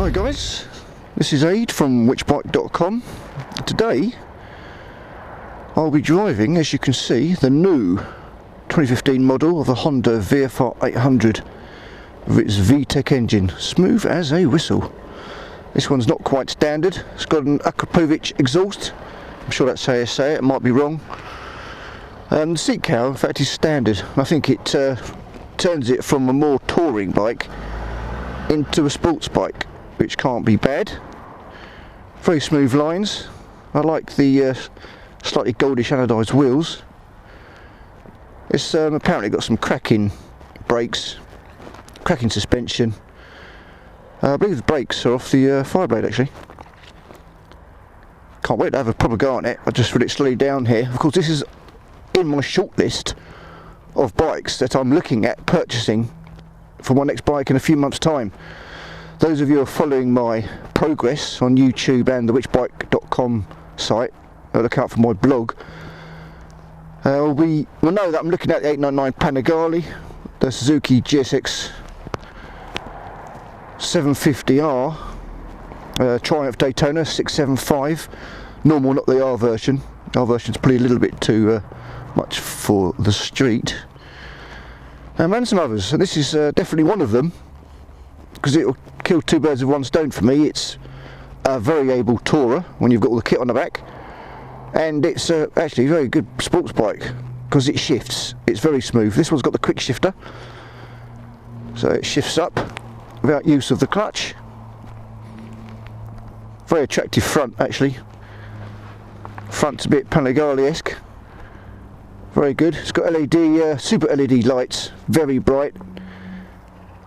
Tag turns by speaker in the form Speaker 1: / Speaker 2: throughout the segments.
Speaker 1: Hi guys, this is Aid from whichbike.com. Today I'll be driving, as you can see, the new 2015 model of the Honda VFR 800 with its VTEC engine, smooth as a whistle. This one's not quite standard. It's got an Akrapovic exhaust. I'm sure that's how you say it, might be wrong. The seat cowl, in fact, is standard. I think it turns it from a more touring bike into a sports bike, which can't be bad. Very smooth lines. I like the slightly goldish anodised wheels. It's apparently got some cracking brakes, cracking suspension. I believe the brakes are off the Fireblade actually. Can't wait to have a proper go on it. I just put it slowly down here. Of course, this is in my shortlist of bikes that I'm looking at purchasing for my next bike in a few months' time. Those of you who are following my progress on YouTube and the whichbike.com site, look out for my blog, will know that I'm looking at the 899 Panigale, the Suzuki GSX 750R, Triumph Daytona 675, normal, not the R version. R version's probably a little bit too much for the street. And some others, and this is definitely one of them, because it will kill two birds with one stone for me. It's a very able tourer when you've got all the kit on the back, and it's actually a very good sports bike because it shifts. It's very smooth. This one's got the quick shifter, so it shifts up without use of the clutch. Very attractive front actually. Front's a bit Panigale-esque. Very good. It's got LED, super LED lights, very bright.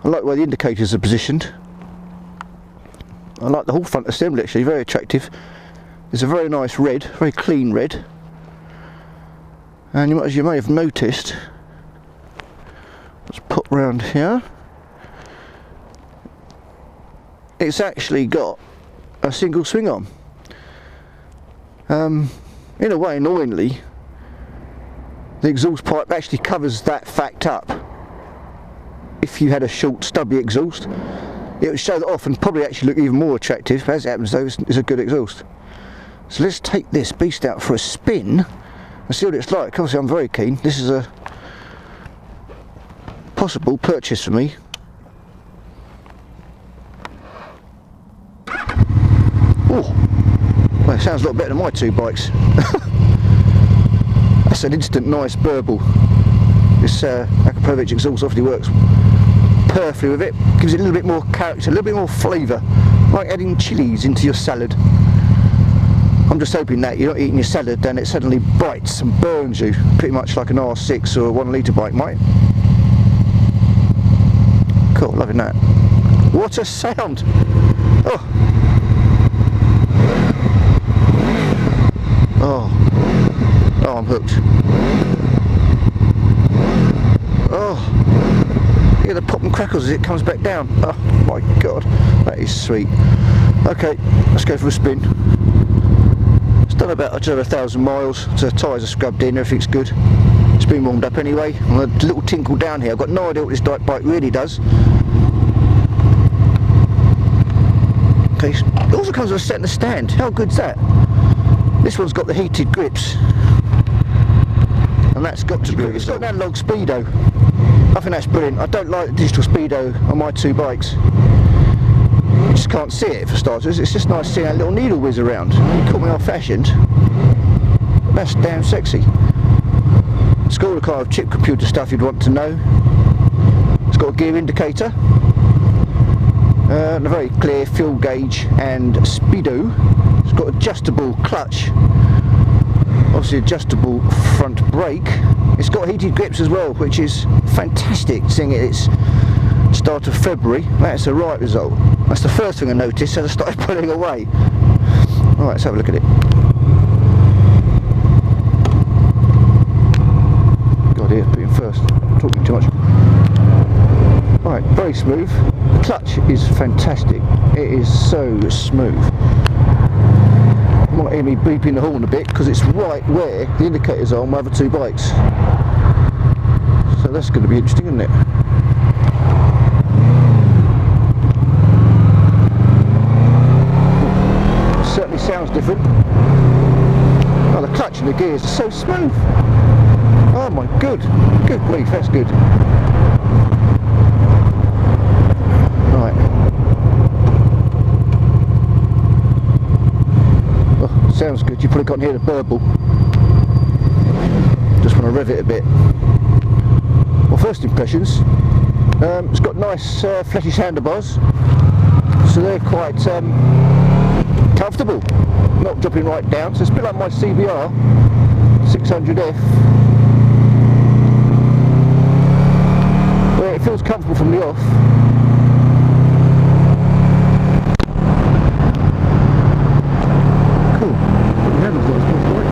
Speaker 1: I like where the indicators are positioned. I like the whole front assembly actually, very attractive. It's a very nice red, very clean red. And as you may have noticed, let's pop round here. It's actually got a single swing arm. In a way, annoyingly, the exhaust pipe actually covers that fact up. If you had a short stubby exhaust, it would show that off and probably actually look even more attractive. As it happens though, it's a good exhaust. So let's take this beast out for a spin and see what it's like. Obviously I'm very keen. This is a possible purchase for me. Oh, well, it sounds a lot better than my two bikes. That's an instant nice burble. This Akrapovic exhaust obviously works perfectly with it. Gives it a little bit more character, a little bit more flavour, like adding chilies into your salad. I'm just hoping that you're not eating your salad and it suddenly bites and burns you, pretty much like an R6 or a 1 litre bike might. Cool, loving that. What a sound! Oh, oh, I'm hooked. Oh, look at the pop and crackles as it comes back down. Oh my god, that is sweet. Okay, let's go for a spin. It's done about just over 1,000 miles, so the tyres are scrubbed in, everything's good. It's been warmed up anyway. And a little tinkle down here. I've got no idea what this bike really does. Okay, it also comes with a centre stand. How good's that? This one's got the heated grips, and that's got to be. It's got an analog speedo. I think that's brilliant. I don't like the digital speedo on my two bikes. You just can't see it for starters. It's just nice seeing that little needle whiz around. You call me old-fashioned, but that's damn sexy. It's got all the kind of chip computer stuff you'd want to know. It's got a gear indicator, and a very clear fuel gauge and speedo. It's got adjustable clutch, obviously adjustable front brake. It's got heated grips as well, which is fantastic, seeing it's start of February. That's a right result. That's the first thing I noticed as I started pulling away. Alright, let's have a look at it. God, here, put in first. I'm talking too much. Alright, very smooth. The clutch is fantastic. It is so smooth. You might hear me beeping the horn a bit because it's right where the indicators are on my other two bikes. So that's going to be interesting, isn't it? different. Oh, the clutch and the gears are so smooth. Oh my good grief, that's good. Right. Oh, sounds good. You probably can't hear the burble. Just want to rev it a bit. Well, first impressions. It's got nice fleshy handlebars, so they're quite comfortable, not dropping right down. So it's a bit like my CBR 600F, where it feels comfortable from the off. Cool. The handles are nice, right?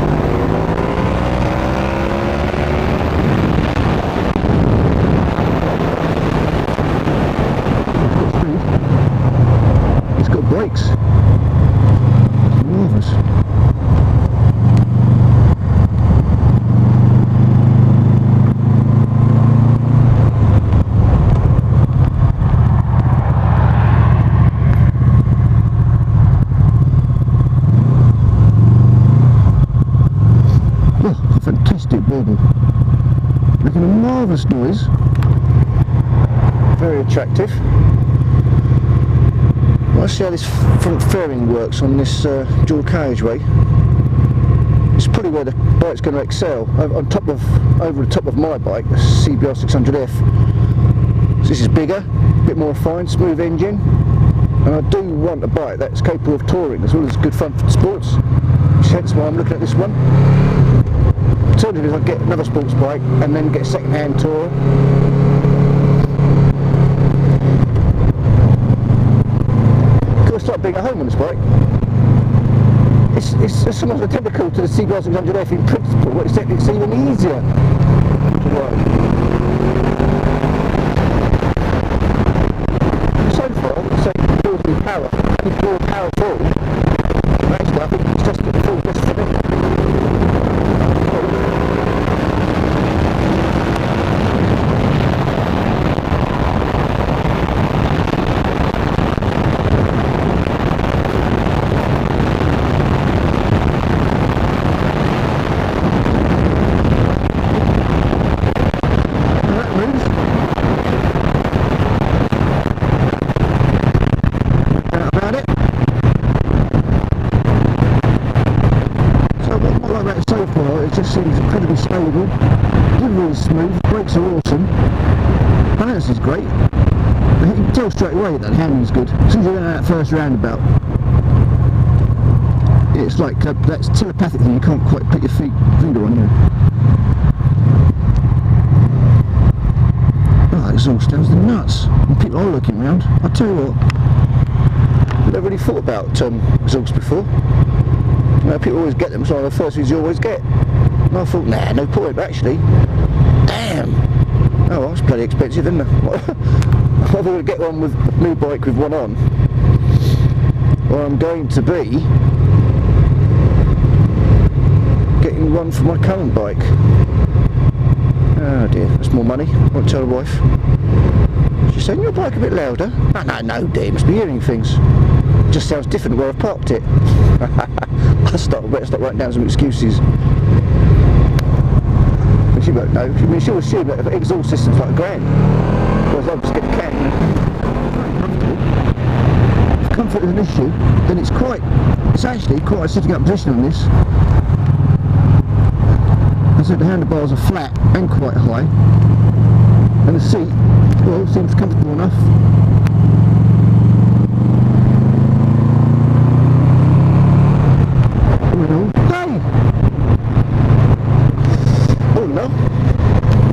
Speaker 1: It's got brakes. It's marvellous. Oh, a fantastic bauble. Making a marvellous noise. Very attractive. Let's see how this front fairing works on this dual carriageway. It's probably where the bike's going to excel. Over the top of my bike, the CBR 600F. So this is bigger, a bit more refined, smooth engine, and I do want a bike that's capable of touring as well as good fun for sports. Hence why I'm looking at this one. Alternatively, I'll get another sports bike and then get a second-hand tourer. It's like being at home on this bike. It's somewhat identical to the CBR 600F in principle, except it's even easier to ride. So far, I would say it feels more powerful. Actually, I think it's just the full just for me. It just seems incredibly stable, delivery is smooth, brakes are awesome, balance is great. You can tell straight away that the handling's good. As soon as you get out of that first roundabout, it's like that's telepathic thing you can't quite put your finger on here. Oh, that exhaust sounds the nuts. And people are looking around. I'll tell you what, I've never really thought about exhaust before. You know, people always get them, so the first things you always get. And I thought, nah, no point, but actually, damn! Oh, that's bloody expensive, isn't it? I'm either going to get one with a new bike with one on, or I'm going to be getting one for my current bike. Oh dear, that's more money. I won't tell the wife. She's saying, your bike a bit louder? Oh, no dear, must be hearing things. It just sounds different where I've parked it. Better start writing down some excuses. But she won't know. I mean, she'll assume that the exhaust system's like £1,000. Whereas I'll just get the can. If comfort is an issue, then it's actually quite a sitting up position on this. I said the handlebars are flat and quite high. And the seat, well, seems comfortable enough.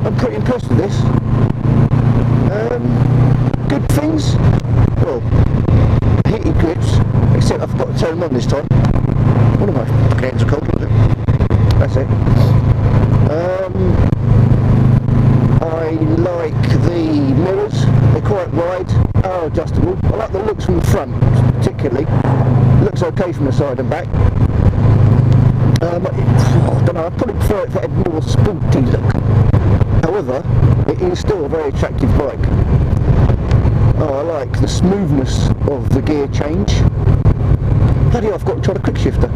Speaker 1: I'm pretty impressed with this. Good things. Well, heated grips, except I forgot to turn them on this time. One of my hands are cold, was it? That's it. I like the mirrors. They're quite wide, are adjustable. I like the looks from the front, particularly. Looks okay from the side and back. I don't know, I probably prefer it for a more sporty look. However, it is still a very attractive bike. Oh, I like the smoothness of the gear change. Bloody hell, I've got to try the quick shifter.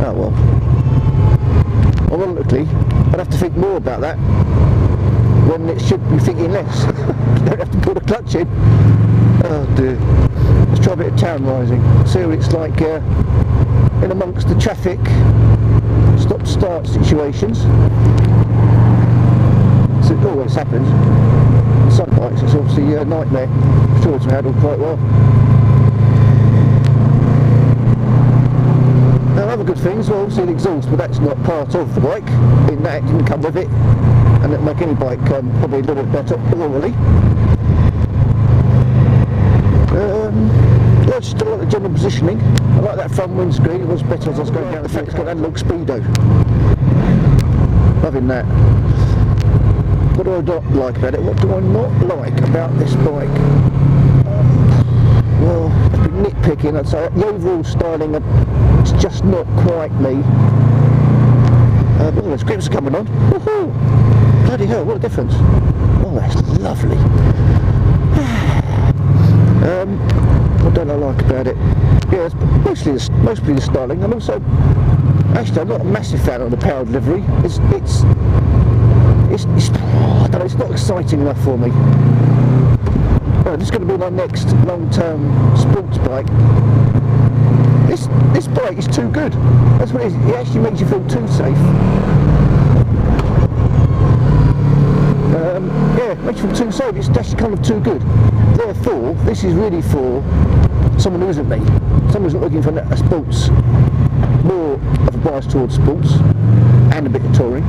Speaker 1: Oh well. Ironically, I'd have to think more about that when it should be thinking less. You don't have to pull the clutch in. Oh dear. Let's try a bit of town rising. See what it's like in amongst the traffic, stop-start situations. So it always happens. Some bikes, it's obviously a nightmare. I'm sure it's handled quite well. Now, other good things, well, obviously the exhaust, but that's not part of the bike. In that, it didn't come with it, and it'll make any bike probably a little bit better orally. Yeah, just a lot of general positioning. I like that front windscreen. It was better as I was going down. The fact it's got analog speedo. Loving that. What do I not like about it? What do I not like about this bike? Well, I've been nitpicking. I'd say the overall styling, it's just not quite me. Oh, those grips are coming on. Woohoo! Bloody hell, what a difference. Oh, that's lovely. What don't I like about it? Yeah, it's mostly the styling, and also, actually, I'm not a massive fan of the power delivery. It's I don't know, it's not exciting enough for me. This is going to be my next long-term sports bike. This bike is too good. That's what it is. It actually makes you feel too safe. Yeah, it makes you feel too safe. It's actually kind of too good. Therefore, this is really for someone who isn't me. Someone who's not looking for a sports, more of a bias towards sports and a bit of touring.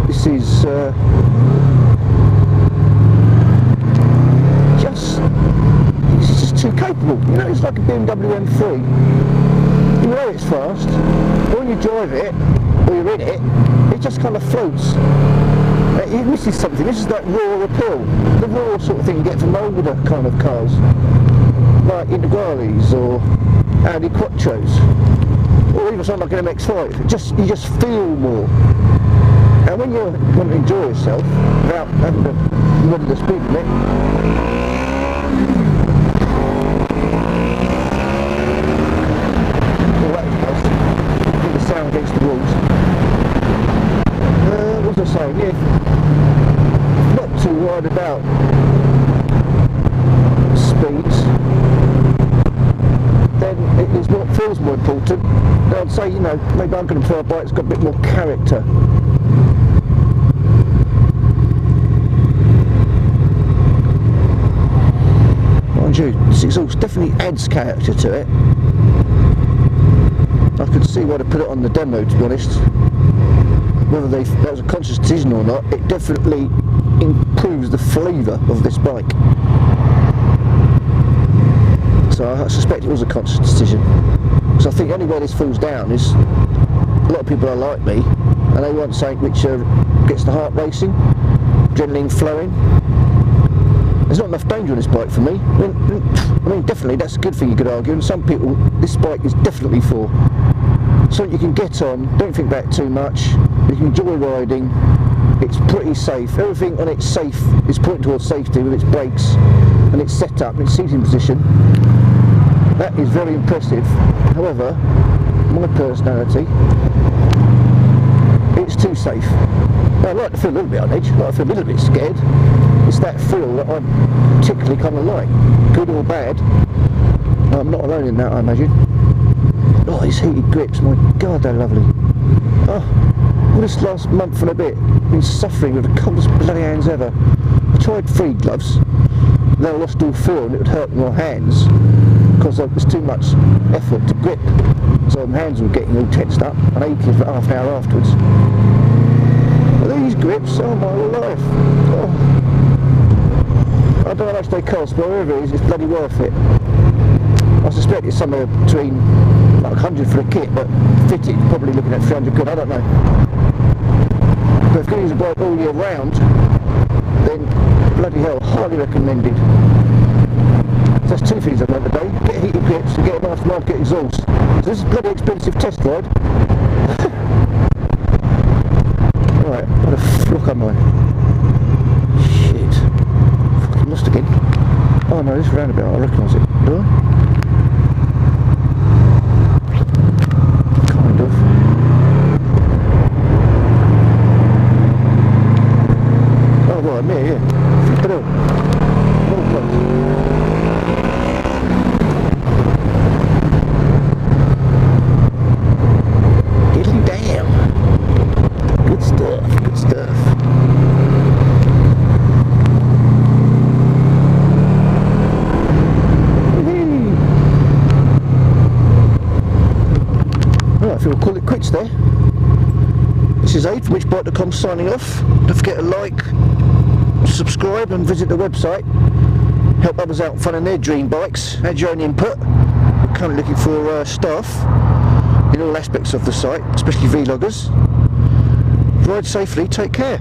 Speaker 1: This is just too capable. You know, it's like a BMW M3. You know it's fast, but when you drive it, or you're in it, it just kind of floats. It misses something. This is that raw appeal, the raw sort of thing you get from older kind of cars, like Integrales or Audi Quattros, or even something like an MX-5. You just feel more. And when you want to enjoy yourself without having to run the speed limit, all that does, get the sound against the walls. What was I saying? Yeah, not too worried about speeds. Then it is what feels more important. I'd say, you know, maybe I'm going to prefer a bike that's got a bit more character. Mind you, this exhaust definitely adds character to it. I could see why they put it on the demo, to be honest. Whether that was a conscious decision or not, it definitely improves the flavour of this bike. So I suspect it was a conscious decision. Because I think the only way this falls down is a lot of people are like me and they want something which gets the heart racing, adrenaline flowing. There's not enough danger on this bike for me. I mean, definitely that's a good thing you could argue, and some people this bike is definitely for. So you can get on, don't think about it too much, you can enjoy riding, it's pretty safe. Everything on it's safe is pointing towards safety with its brakes and its setup, its seating position. That is very impressive. However, my personality, it's too safe. I like to feel a little bit on edge, I like to feel a little bit scared. It's that feel that I particularly kind of like, good or bad. I'm not alone in that, I imagine. Oh, these heated grips, my God, they're lovely. Oh, all this last month and a bit, I've been suffering with the coldest bloody hands ever. I tried free gloves, then I lost all feel and it would hurt my hands because there's too much effort to grip. So my hands were getting all tensed up and aching for half an hour afterwards. But these grips, oh my life. Oh. I don't know how much they cost, but whatever it is, it's bloody worth it. I suspect it's somewhere between like 100 for the kit, but fitted, probably looking at 300 quid, I don't know. But if you're going to use a bike all year round, then bloody hell, highly recommended. So that's two things I've learned today: get heated grips and get an aftermarket exhaust. So this is a bloody expensive test ride. Right, what the fuck am I? Shit. Fucking lost again. Oh no, this roundabout, I recognise it. Do I? there. This is Aid from whichbike.com signing off. Don't forget to like, subscribe and visit the website. Help others out finding their dream bikes. Add your own input. We're currently looking for staff in all aspects of the site, especially vloggers. Ride safely, take care.